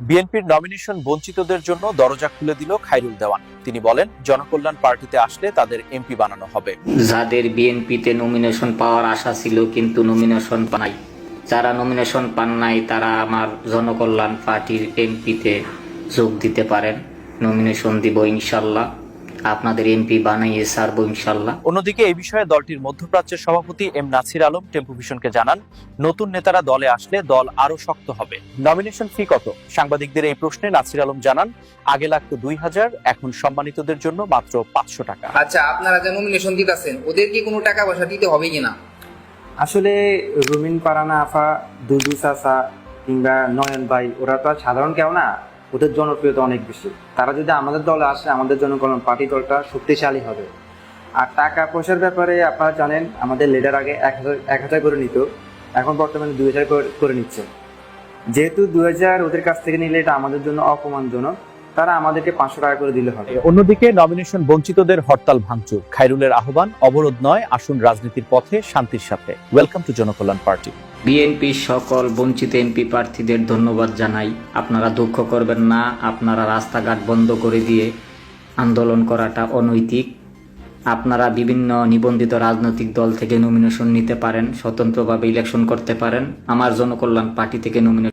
বিএনপির নমিনেশন বঞ্চিতদের জন্য দরজা খুলে দিল খায়রুল দেওয়ান। তিনি বলেন, জনকল্যাণ পার্টিতে আসলে তাদের এমপি বানানো হবে। যাদের বিএনপিতে নমিনেশন পাওয়ার আশা ছিল কিন্তু নমিনেশন পায়, যারা নমিনেশন পান নাই তারা আমার জনকল্যাণ পার্টির এমপিতে যোগ দিতে পারেন। নমিনেশন দিব ইনশাল্লাহ, আপনাদের এমপি বানাইয়ে ছাড়বো ইনশাল্লাহ। অন্যদিকে এই বিষয়ে দলটির মধ্যপ্রাচ্যের সভাপতি এম নাছির আলম টেম্পোভিশনকে জানান, নতুন নেতারা দলে আসলে দল আরো শক্ত হবে। নমিনেশন ফি কত? সাংবাদিকদের এই প্রশ্নে নাছির আলম জানান, আগে লাগতো 2000, এখন সম্মানিতদের জন্য মাত্র 500 টাকা। আচ্ছা, আপনারা যে নমিনেশন দিতেছেন ওদের কি কোনো টাকা পয়সা দিতে হবে কিনা? আসলে রুমিন পারানা আফা, দুদু চাচা কিংবা নয়ন ভাই, ওরা তো আর সাধারণ কেউ না, ওদের জনপ্রিয়তা অনেক বেশি। তারা যদি আমাদের দলে আসে, আমাদের জনকল্যাণ পার্টি দলটা শক্তিশালী হবে। আর টাকা পয়সার ব্যাপারে আপনারা জানেন, আমাদের লিডার আগে 1000 করে নিত, এখন বর্তমানে 2000 করে নিচ্ছে। যেহেতু 2000 ওদের কাছ থেকে নিলে এটা আমাদের জন্য অপমানজনক, তারা আমাদেরকে 500 টাকা করে দিলে হবে। অন্যদিকে নমিনেশন বঞ্চিতদের হরতাল ভাঙচুর। খায়রুলের আহ্বান, অবরোধ নয়, আসুন রাজনীতির পথে শান্তির সাথে। Welcome to Janakalyan party. বিএনপির সকল বঞ্চিত এমপি প্রার্থীদের ধন্যবাদ জানাই। আপনারা দুঃখ করবেন না, আপনারা রাস্তাঘাট বন্ধ করে দিয়ে আন্দোলন করাটা অনৈতিক। আপনারা বিভিন্ন নিবন্ধিত রাজনৈতিক দল থেকে নমিনেশন নিতে পারেন, স্বতন্ত্রভাবে ইলেকশন করতে পারেন। আমার জনকল্যাণ পার্টি থেকে নমিনেশন